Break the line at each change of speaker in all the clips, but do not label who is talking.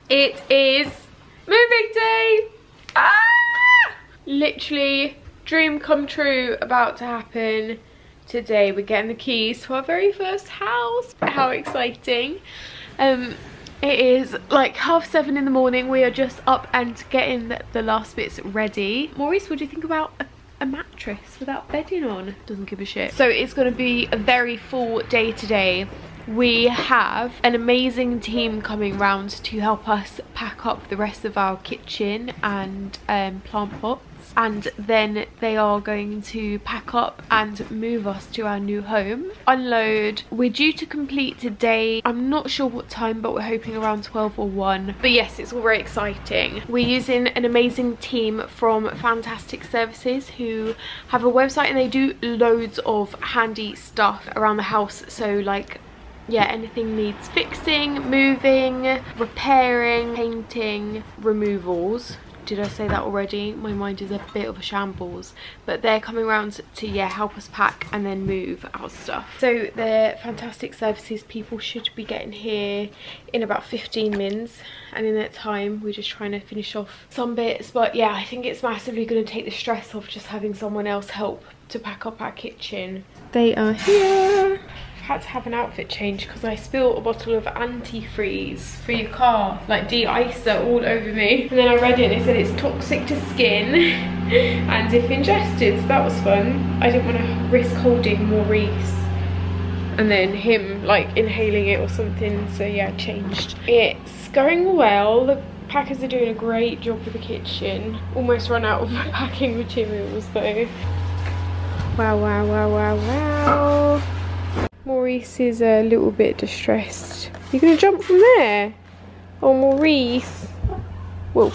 It is moving day! Ah! Literally, dream come true about to happen. Today we're getting the keys to our very first house. How exciting. It is like 7:30 in the morning. We are just up and getting the last bits ready. Maurice, what do you think about a mattress without bedding on? Doesn't give a shit. So it's going to be a very full day today. We have an amazing team coming round to help us pack up the rest of our kitchen and plant pots, and then they are going to pack up and move us to our new home. Unload. We're due to complete today. I'm not sure what time, but we're hoping around 12 or 1. But yes, it's all very exciting. We're using an amazing team from Fantastic Services who have a website, and they do loads of handy stuff around the house. So like, yeah, anything needs fixing, moving, repairing, painting, removals. Did I say that already? My mind is a bit of a shambles. But they're coming around to, yeah, help us pack and then move our stuff. So the Fantastic Services people should be getting here in about 15 minutes. And in that time, we're just trying to finish off some bits. But yeah, I think it's massively going to take the stress off just having someone else help to pack up our kitchen. They are here. Had to have an outfit change because I spilled a bottle of antifreeze for your car, like de-icer, all over me. And then I read it and it said it's toxic to skin and if ingested, so that was fun. I didn't want to risk holding Maurice and then him like inhaling it or something, so yeah, I changed. It's going well. The packers are doing a great job with the kitchen. Almost run out of my packing materials though. Wow, wow, wow, wow, wow. Maurice is a little bit distressed. You're gonna jump from there? Oh, Maurice. Whoa.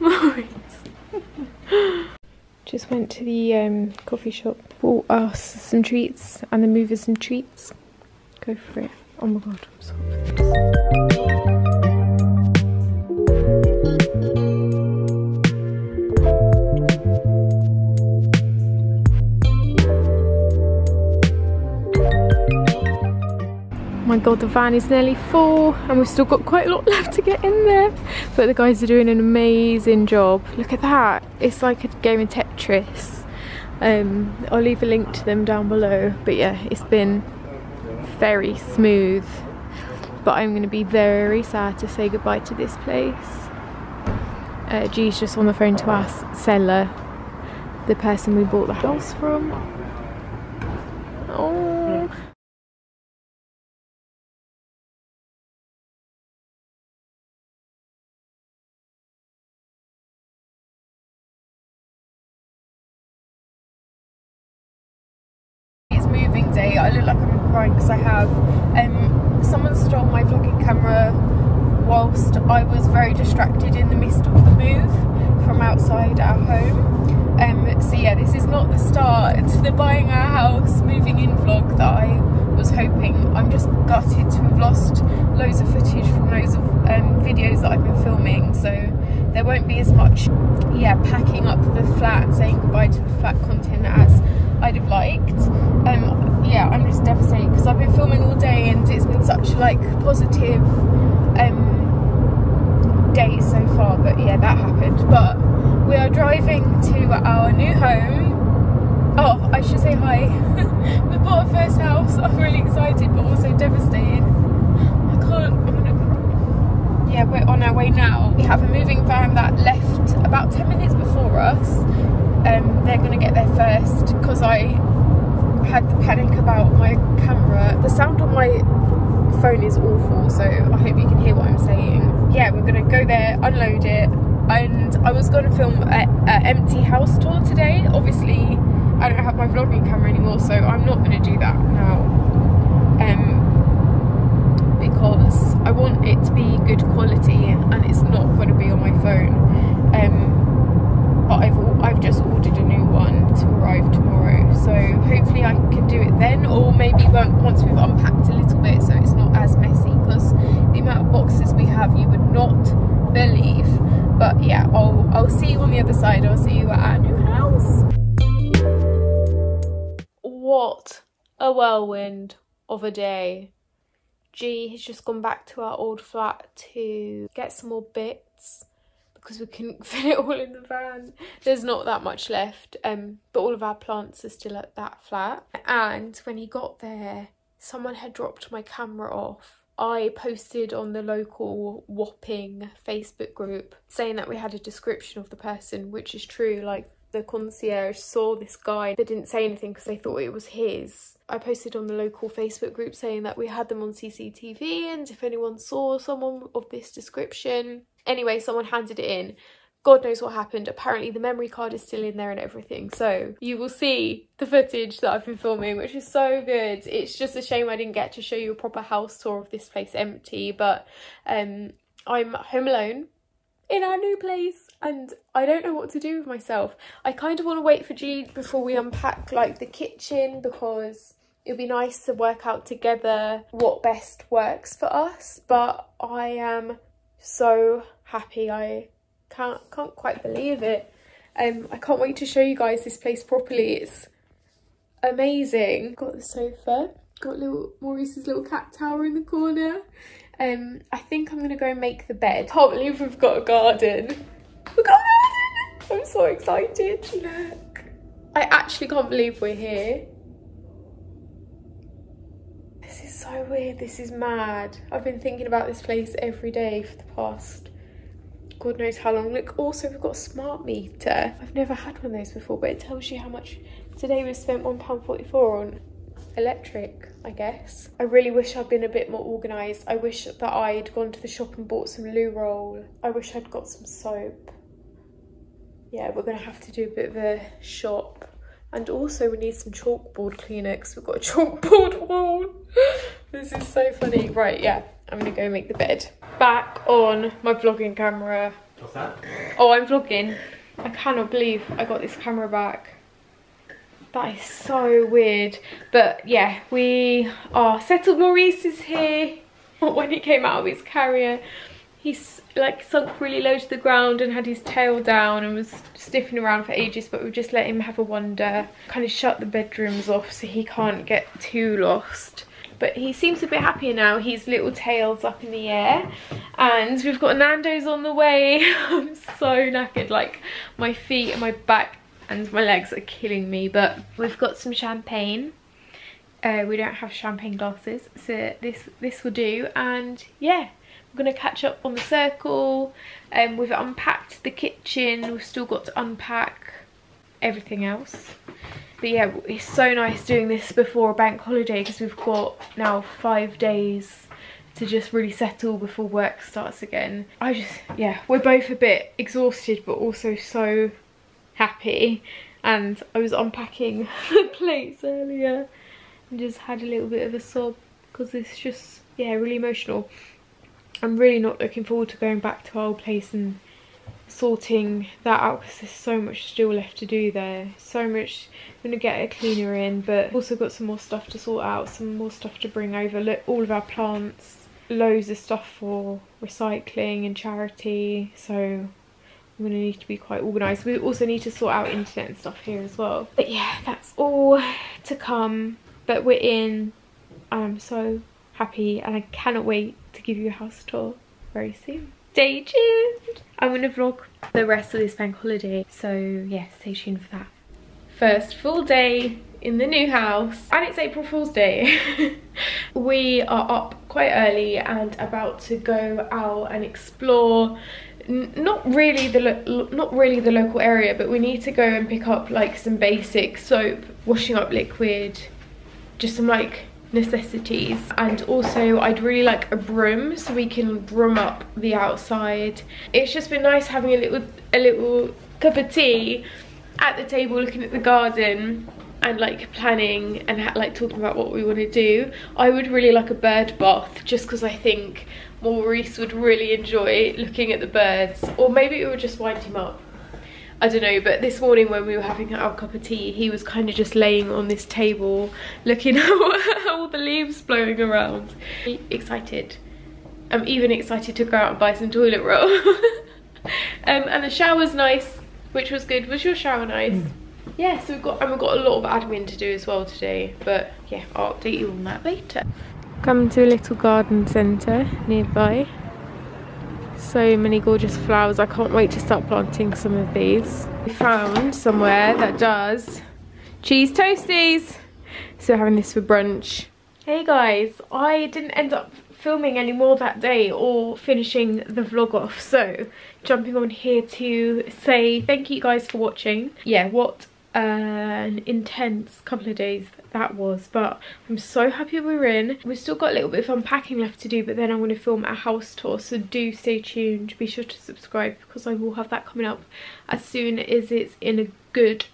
Maurice. Just went to the coffee shop. Bought us some treats and the movers some treats. Go for it. Oh my god, I'm so Oh my god, the van is nearly full and we've still got quite a lot left to get in there, but the guys are doing an amazing job. Look at that, it's like a game of Tetris. I'll leave a link to them down below, but yeah, it's been very smooth, but I'm going to be very sad to say goodbye to this place. G's just on the phone to our seller, the person we bought the house from. Oh. Moving day. I look like I'm crying because I have someone stole my vlogging camera whilst I was very distracted in the midst of the move from outside our home. So yeah, this is not the start to the buying our house, moving in vlog that I was hoping. I'm just gutted to have lost loads of footage from loads of videos that I've been filming, so there won't be as much, yeah, packing up the flat and saying goodbye to the flat content as I'd have liked. Yeah, I'm just devastated because I've been filming all day and it's been such like positive day so far, but yeah, that happened. But we are driving to our new home. Oh, I should say hi. We bought our first house. I'm really excited but also devastated. I can't, yeah, we're on our way now. We have a moving van that left about 10 minutes before us. They're gonna get there first because I had the panic about my camera. The sound on my phone is awful, so I hope you can hear what I'm saying. Yeah, we're gonna go there, unload it, and I was gonna film an empty house tour today. Obviously, I don't have my vlogging camera anymore, so I'm not gonna do that now. Because I want it to be good quality and it's not gonna be on my phone. But I've just ordered a new one to arrive tomorrow, so hopefully I can do it then, or maybe once we've unpacked a little bit so it's not as messy, because the amount of boxes we have you would not believe. But yeah, I'll see you on the other side. I'll see you at our new house. What a whirlwind of a day. G has just gone back to our old flat to get some more bits because we couldn't fit it all in the van. There's not that much left, but all of our plants are still at that flat. And when he got there, someone had dropped my camera off. I posted on the local Wapping Facebook group saying that we had a description of the person, which is true. Like, the concierge saw this guy. They didn't say anything because they thought it was his. I posted on the local Facebook group saying that we had them on CCTV and if anyone saw someone of this description. Anyway, someone handed it in. God knows what happened. Apparently the memory card is still in there and everything. So you will see the footage that I've been filming, which is so good. It's just a shame I didn't get to show you a proper house tour of this place empty. But I'm home alone in our new place and I don't know what to do with myself. I kind of want to wait for G before we unpack like the kitchen, because it'd be nice to work out together what best works for us. But I am so happy. I can't quite believe it. I can't wait to show you guys this place properly. It's amazing. Got the sofa, got little Maurice's little cat tower in the corner. I think I'm gonna go and make the bed. Can't believe we've got a garden. We've got a garden! I'm so excited. Look, I actually can't believe we're here. This is so weird. This is mad. I've been thinking about this place every day for the past God knows how long. Look, also we've got a smart meter. I've never had one of those before, but it tells you how much. Today we spent £1.44 on electric, I guess. I really wish I'd been a bit more organised. I wish that I'd gone to the shop and bought some loo roll. I wish I'd got some soap. Yeah, we're gonna have to do a bit of a shop. And also we need some chalkboard cleaner because we've got a chalkboard wall. This is so funny. Right, yeah, I'm gonna go make the bed. Back on my vlogging camera.
What's that?
Oh, I'm vlogging. I cannot believe I got this camera back. That is so weird. But yeah, we are settled. Maurice is here. When he came out of his carrier, he's like sunk really low to the ground and had his tail down and was sniffing around for ages, but we've just let him have a wander. Kind of shut the bedrooms off so he can't get too lost. But he seems a bit happier now. His little tail's up in the air. And we've got Nando's on the way. I'm so knackered. Like, my feet and my back and my legs are killing me. But we've got some champagne. We don't have champagne glasses, so this will do. And yeah, we're going to catch up on the circle. We've unpacked the kitchen. We've still got to unpack everything else. But yeah, it's so nice doing this before a bank holiday because we've got now 5 days to just really settle before work starts again. Yeah, we're both a bit exhausted but also so happy. And I was unpacking the plates earlier and just had a little bit of a sob because it's just, yeah, really emotional. I'm really not looking forward to going back to our old place and sorting that out because there's so much still left to do there. So much. I'm gonna get a cleaner in, but also got some more stuff to sort out, some more stuff to bring over. Look, all of our plants, loads of stuff for recycling and charity, so I'm gonna need to be quite organised. We also need to sort out internet and stuff here as well. But yeah, that's all to come. But we're in. I'm so happy and I cannot wait to give you a house tour very soon. Stay tuned. I'm going to vlog the rest of this bank holiday, so yeah, stay tuned for that. First full day in the new house and it's April Fool's Day. We are up quite early and about to go out and explore not really the local area, but we need to go and pick up like some basic soap, washing up liquid, just some like necessities. And also I'd really like a broom so we can broom up the outside. It's just been nice having a little cup of tea at the table looking at the garden and like planning and like talking about what we want to do. I would really like a bird bath just because I think Maurice would really enjoy looking at the birds, or maybe it would just wind him up. I don't know, but this morning when we were having our cup of tea, he was kind of just laying on this table looking at all the leaves blowing around. Excited. I'm even excited to go out and buy some toilet roll. And the shower's nice, which was good. Was your shower nice? yeah, so we've got a lot of admin to do as well today, but yeah, I'll update you on that later. Come to a little garden centre nearby. So many gorgeous flowers. I can't wait to start planting some of these. We found somewhere that does cheese toasties, so we're having this for brunch. Hey guys, I didn't end up filming any more that day or finishing the vlog off, so jumping on here to say thank you guys for watching. Yeah, what an intense couple of days that was, but I'm so happy we're in. We've still got a little bit of unpacking left to do, but then I'm going to film a house tour, so do stay tuned. Be sure to subscribe because I will have that coming up as soon as it's in a good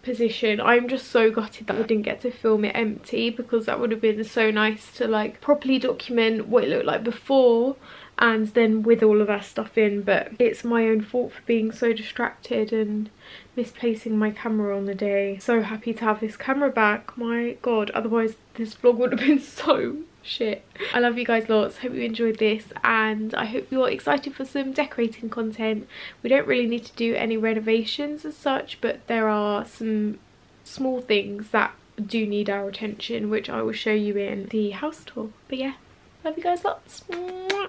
position. I'm just so gutted that I didn't get to film it empty, because that would have been so nice to like properly document what it looked like before and then with all of that stuff in. But it's my own fault for being so distracted and misplacing my camera on the day. So happy to have this camera back, my god, otherwise this vlog would have been so shit. I love you guys lots, hope you enjoyed this, and I hope you're excited for some decorating content. We don't really need to do any renovations as such, but there are some small things that do need our attention, which I will show you in the house tour. But yeah, love you guys lots. Mwah.